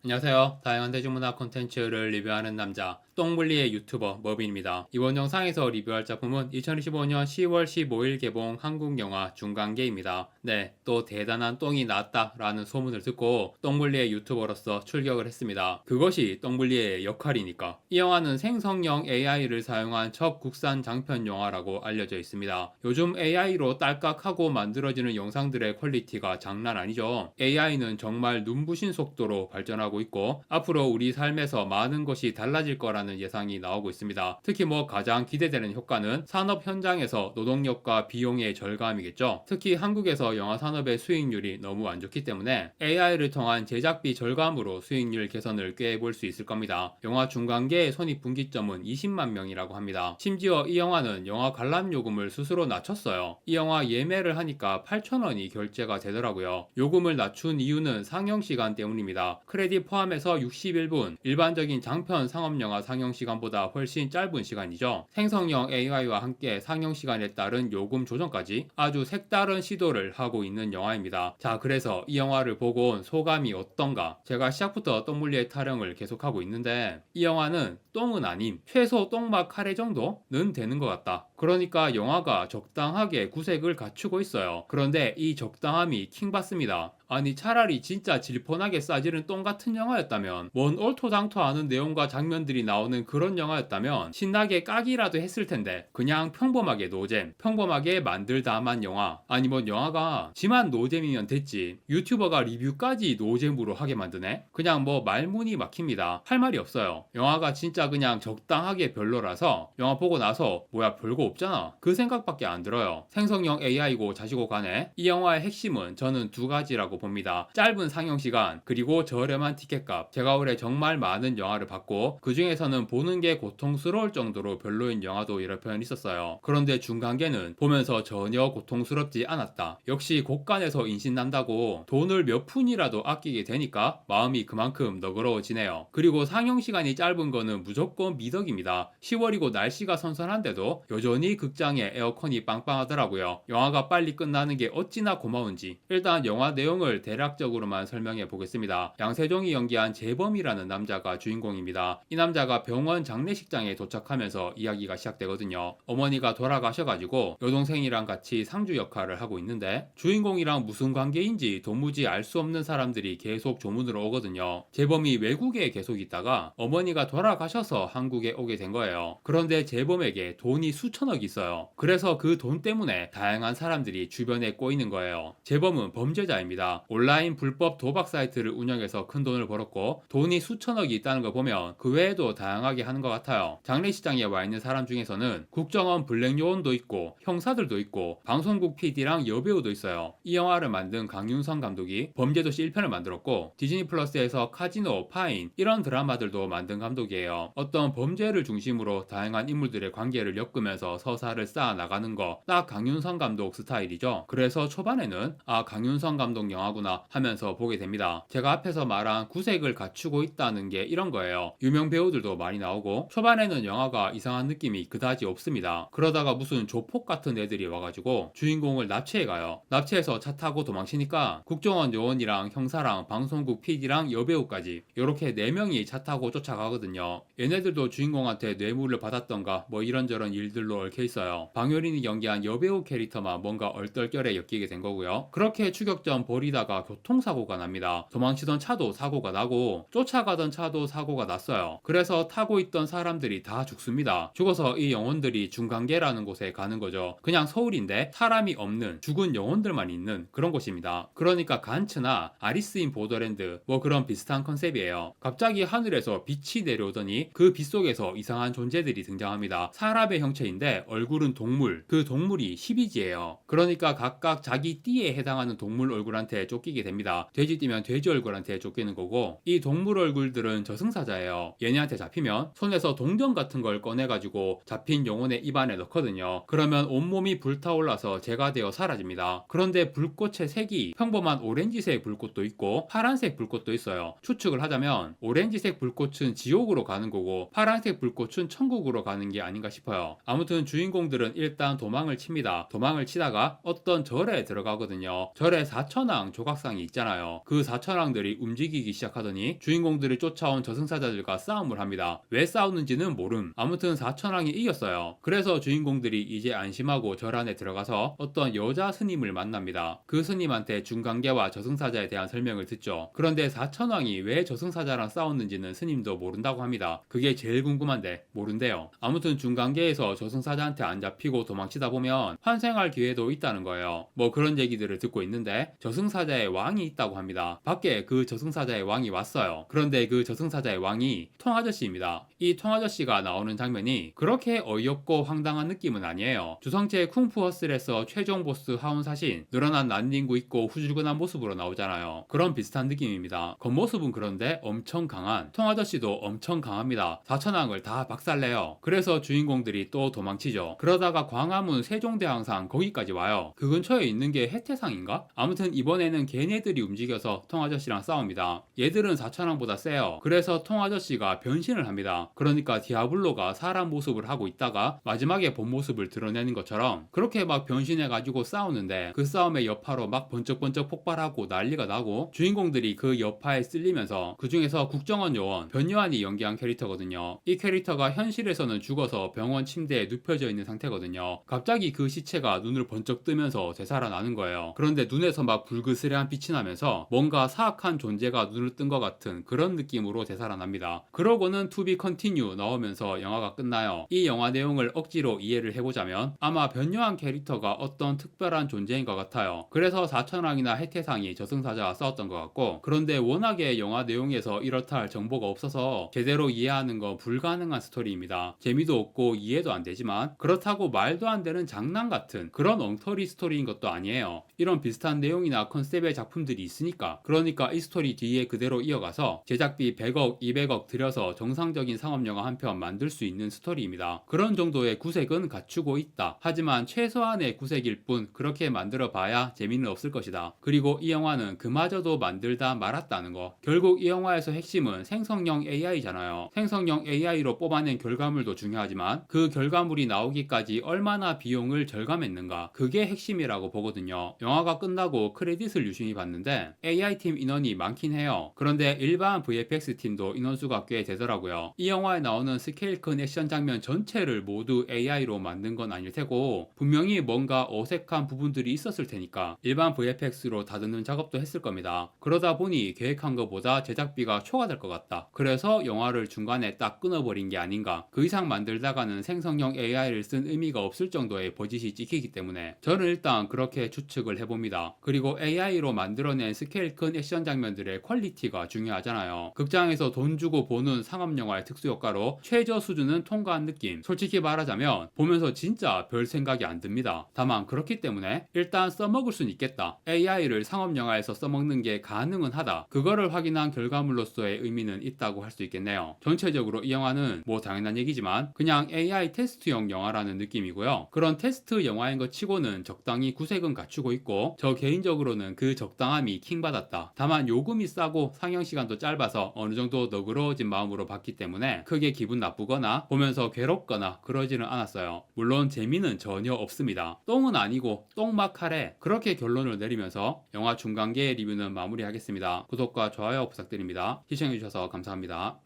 안녕하세요. 다양한 대중문화 콘텐츠를 리뷰하는 남자 똥물리의 유튜버 머빈입니다. 이번 영상에서 리뷰할 작품은 2025년 10월 15일 개봉 한국 영화 중간계입니다. 네, 또 대단한 똥이 나왔다 라는 소문을 듣고 똥물리의 유튜버로서 출격을 했습니다. 그것이 똥물리의 역할이니까. 이 영화는 생성형 AI를 사용한 첫 국산 장편 영화라고 알려져 있습니다. 요즘 AI로 딸깍하고 만들어지는 영상들의 퀄리티가 장난 아니죠. AI는 정말 눈부신 속도로 발전하고 있고 앞으로 우리 삶에서 많은 것이 달라질 거라는 예상이 나오고 있습니다. 특히 가장 기대되는 효과는 산업 현장에서 노동력과 비용의 절감이겠죠. 특히 한국에서 영화 산업의 수익률이 너무 안 좋기 때문에 AI를 통한 제작비 절감으로 수익률 개선을 꾀해볼 수 있을 겁니다. 영화 중간계의 손익분기점은 20만 명이라고 합니다. 심지어 이 영화는 영화 관람 요금을 스스로 낮췄어요. 이 영화 예매를 하니까 8,000원이 결제가 되더라고요. 요금을 낮춘 이유는 상영 시간 때문입니다. 크레딧 포함해서 61분, 일반적인 장편 상업영화 상영 시간보다 훨씬 짧은 시간이죠. 생성형 AI와 함께 상영 시간에 따른 요금 조정까지 아주 색다른 시도를 하고 있는 영화입니다. 자, 그래서 이 영화를 보고 온 소감이 어떤가? 제가 시작부터 똥물리의 타령을 계속하고 있는데 이 영화는 똥은 아님 최소 똥막 카레 정도는 되는 것 같다. 그러니까 영화가 적당하게 구색을 갖추고 있어요. 그런데 이 적당함이 킹받습니다. 아니 차라리 진짜 질펀하게 싸지는 똥 같은 영화였다면 뭔 얼토당토하는 내용과 장면들이 나오는 그런 영화였다면 신나게 까기라도 했을 텐데 그냥 평범하게 노잼, 평범하게 만들다만 영화. 아니 영화가 지만 노잼이면 됐지 유튜버가 리뷰까지 노잼으로 하게 만드네? 그냥 말문이 막힙니다. 할 말이 없어요. 영화가 진짜 그냥 적당하게 별로라서 영화 보고 나서 뭐야 별거 없잖아 그 생각밖에 안 들어요. 생성형 AI고 자시고 간에 이 영화의 핵심은 저는 두 가지라고 봅니다. 짧은 상영시간 그리고 저렴한 티켓값. 제가 올해 정말 많은 영화를 봤고 그 중에서는 보는 게 고통스러울 정도로 별로인 영화도 여러 편 있었어요. 그런데 중간계는 보면서 전혀 고통스럽지 않았다. 역시 곳간에서 인신난다고 돈을 몇 푼이라도 아끼게 되니까 마음이 그만큼 너그러워지네요. 그리고 상영시간이 짧은 거는 무조건 미덕입니다. 10월이고 날씨가 선선한데도 여전히 극장에 에어컨이 빵빵하더라고요. 영화가 빨리 끝나는 게 어찌나 고마운지. 일단 영화 내용을 대략적으로만 설명해 보겠습니다. 양세종이 연기한 재범이라는 남자가 주인공입니다. 이 남자가 병원 장례식장에 도착하면서 이야기가 시작되거든요. 어머니가 돌아가셔가지고 여동생이랑 같이 상주 역할을 하고 있는데 주인공이랑 무슨 관계인지 도무지 알 수 없는 사람들이 계속 조문으로 오거든요. 재범이 외국에 계속 있다가 어머니가 돌아가셔서 한국에 오게 된 거예요. 그런데 재범에게 돈이 수천억 있어요. 그래서 그 돈 때문에 다양한 사람들이 주변에 꼬이는 거예요. 재범은 범죄자입니다. 온라인 불법 도박 사이트를 운영해서 큰 돈을 벌었고 돈이 수천억이 있다는 거 보면 그 외에도 다양하게 하는 것 같아요. 장례식장에 와 있는 사람 중에서는 국정원 블랙 요원도 있고 형사들도 있고 방송국 PD랑 여배우도 있어요. 이 영화를 만든 강윤성 감독이 범죄도시 1편을 만들었고 디즈니 플러스에서 카지노, 파인 이런 드라마들도 만든 감독이에요. 어떤 범죄를 중심으로 다양한 인물들의 관계를 엮으면서 서사를 쌓아 나가는 거 딱 강윤성 감독 스타일이죠. 그래서 초반에는 강윤성 감독 영화구나 하면서 보게 됩니다. 제가 앞에서 말한 구색을 갖추고 있다는 게 이런 거예요. 유명 배우들도 많이 나오고 초반에는 영화가 이상한 느낌이 그다지 없습니다. 그러다가 무슨 조폭 같은 애들이 와가지고 주인공을 납치해 가요. 납치해서 차 타고 도망치니까 국정원 요원이랑 형사랑 방송국 PD랑 여배우까지 이렇게 4명이 차 타고 쫓아가거든요. 얘네들도 주인공한테 뇌물을 받았던가 이런저런 일들로 얽혀 있어요. 방효린이 연기한 여배우 캐릭터만 뭔가 얼떨결에 엮이게 된 거고요. 그렇게 추격전 벌이다가 교통사고가 납니다. 도망치던 차도 사고가 나고 쫓아가던 차도 사고가 났어요. 그래서 타고 있던 사람들이 다 죽습니다. 죽어서 이 영혼들이 중간계라는 곳에 가는 거죠. 그냥 서울인데 사람이 없는 죽은 영혼들만 있는 그런 곳입니다. 그러니까 간츠나 아리스 인 보더랜드 그런 비슷한 컨셉이에요. 갑자기 하늘에서 빛이 내려오더니 그 빛 속에서 이상한 존재들이 등장합니다. 사람의 형체인데 얼굴은 동물, 그 동물이 시비지예요. 그러니까 각각 자기 띠에 해당하는 동물 얼굴한테 쫓기게 됩니다. 돼지 띠면 돼지 얼굴한테 쫓기는 거고 이 동물 얼굴들은 저승사자예요. 얘네한테 잡히면 손에서 동전 같은 걸 꺼내가지고 잡힌 영혼의 입안에 넣거든요. 그러면 온몸이 불타올라서 재가 되어 사라집니다. 그런데 불꽃의 색이 평범한 오렌지색 불꽃도 있고 파란색 불꽃도 있어요. 추측을 하자면 오렌지색 불꽃은 지옥으로 가는 거고 파란색 불꽃은 천국으로 가는 게 아닌가 싶어요. 아무튼 아무튼 주인공들은 일단 도망을 칩니다. 도망을 치다가 어떤 절에 들어가거든요. 절에 사천왕 조각상이 있잖아요. 그 사천왕들이 움직이기 시작하더니 주인공들이 쫓아온 저승사자들과 싸움을 합니다. 왜 싸우는지는 모름. 아무튼 사천왕이 이겼어요. 그래서 주인공들이 이제 안심하고 절 안에 들어가서 어떤 여자 스님을 만납니다. 그 스님한테 중간계와 저승사자에 대한 설명을 듣죠. 그런데 사천왕이 왜 저승사자랑 싸웠는지는 스님도 모른다고 합니다. 그게 제일 궁금한데 모른대요. 아무튼 중간계에서 저승사자한테 안 잡히고 도망치다 보면 환생할 기회도 있다는 거예요. 뭐 그런 얘기들을 듣고 있는데 저승사자의 왕이 있다고 합니다. 밖에 그 저승사자의 왕이 왔어요. 그런데 그 저승사자의 왕이 통아저씨입니다. 이 통아저씨가 나오는 장면이 그렇게 어이없고 황당한 느낌은 아니에요. 주성체 쿵푸허슬에서 최종 보스 하운사신 늘어난 난닝구 있고 후줄근한 모습으로 나오잖아요. 그런 비슷한 느낌입니다. 겉모습은 그런데 엄청 강한, 통아저씨도 엄청 강합니다. 사천왕을 다 박살내요. 그래서 주인공들이 또 도망치죠. 그러다가 광화문 세종대왕상 거기까지 와요. 그 근처에 있는 게 해태상인가? 아무튼 이번에는 걔네들이 움직여서 통아저씨랑 싸웁니다. 얘들은 사천왕보다 세요. 그래서 통아저씨가 변신을 합니다. 그러니까 디아블로가 사람 모습을 하고 있다가 마지막에 본 모습을 드러내는 것처럼 그렇게 막 변신해가지고 싸우는데 그 싸움의 여파로 막 번쩍번쩍 폭발하고 난리가 나고 주인공들이 그 여파에 쓸리면서 그 중에서 국정원 요원 변요한이 연기한 캐릭터거든요. 이 캐릭터가 현실에서는 죽어서 병원 침대에 눕혀져 있는 상태거든요. 갑자기 그 시체가 눈을 번쩍 뜨면서 되살아나는 거예요. 그런데 눈에서 막 불그스레한 빛이 나면서 뭔가 사악한 존재가 눈을 뜬 것 같은 그런 느낌으로 되살아납니다. 그러고는 To Be Continue 나오면서 영화가 끝나요. 이 영화 내용을 억지로 이해를 해보자면 아마 변요한 캐릭터가 어떤 특별한 존재인 것 같아요. 그래서 사천왕이나 해태상이 저승사자와 싸웠던 것 같고, 그런데 워낙에 영화 내용에서 이렇다 할 정보가 없어서 제대로 이해하는 건 불가능한 스토리입니다. 재미도 없고 이해도 안 되지만 그렇다고 말도 안 되는 장난 같은 그런 엉터리 스토리인 것도 아니에요. 이런 비슷한 내용이나 컨셉의 작품들이 있으니까. 그러니까 이 스토리 뒤에 그대로 이어가서 제작비 100억, 200억 들여서 정상적인 상업영화 한 편 만들 수 있는 스토리입니다. 그런 정도의 구색은 갖추고 있다. 하지만 최소한의 구색일 뿐 그렇게 만들어 봐야 재미는 없을 것이다. 그리고 이 영화는 그마저도 만들다 말았다는 거. 결국 이 영화에서 핵심은 생성형 AI잖아요. 생성형 AI로 뽑아낸 결과물도 중요하지만 그 결과물이 나오기까지 얼마나 비용을 절감했는가. 그게 핵심이라고 보거든요. 영화가 끝나고 크레딧을 유심히 봤는데 AI팀 인원이 많긴 해요. 그런데 일반 VFX 팀도 인원수가 꽤 되더라고요. 이 영화에 나오는 스케일 큰 액션 장면 전체를 모두 AI로 만든 건 아닐 테고 분명히 뭔가 어색한 부분들이 있었을 테니까 일반 VFX로 다듬는 작업도 했을 겁니다. 그러다 보니 계획한 것보다 제작비가 초과될 것 같다. 그래서 영화를 중간에 딱 끊어버린 게 아닌가. 그 이상 만들다가는 생성형 AI를 쓴 의미가 없을 정도의 버짓이 찍히기 때문에 저는 일단 그렇게 추측을 해봅니다. 그리고 AI로 만들어낸 스케일 큰 액션 장면들의 퀄리티가 중요하잖아요. 극장에서 돈 주고 보는 상업영화의 특수효과로 최저 수준은 통과한 느낌. 솔직히 말하자면 보면서 진짜 별 생각이 안 듭니다. 다만 그렇기 때문에 일단 써먹을 순 있겠다. AI를 상업영화에서 써먹는 게 가능은 하다. 그거를 확인한 결과물로서의 의미는 있다고 할 수 있겠네요. 전체적으로 이 영화는 뭐 당연한 얘기지만 그냥 AI 테스트용 영화라는 느낌이고요. 그런 테스트 영화인 것 치고는 적당히 구색은 갖추고 있고 저 개인적으로는 그 적당함이 킹받았다. 다만 요금이 싸고 상영시간도 짧아서 어느 정도 너그러워진 마음으로 봤기 때문에 크게 기분 나쁘거나 보면서 괴롭거나 그러지는 않았어요. 물론 재미는 전혀 없습니다. 똥은 아니고 똥막하래. 그렇게 결론을 내리면서 영화 중간계 리뷰는 마무리하겠습니다. 구독과 좋아요 부탁드립니다. 시청해주셔서 감사합니다.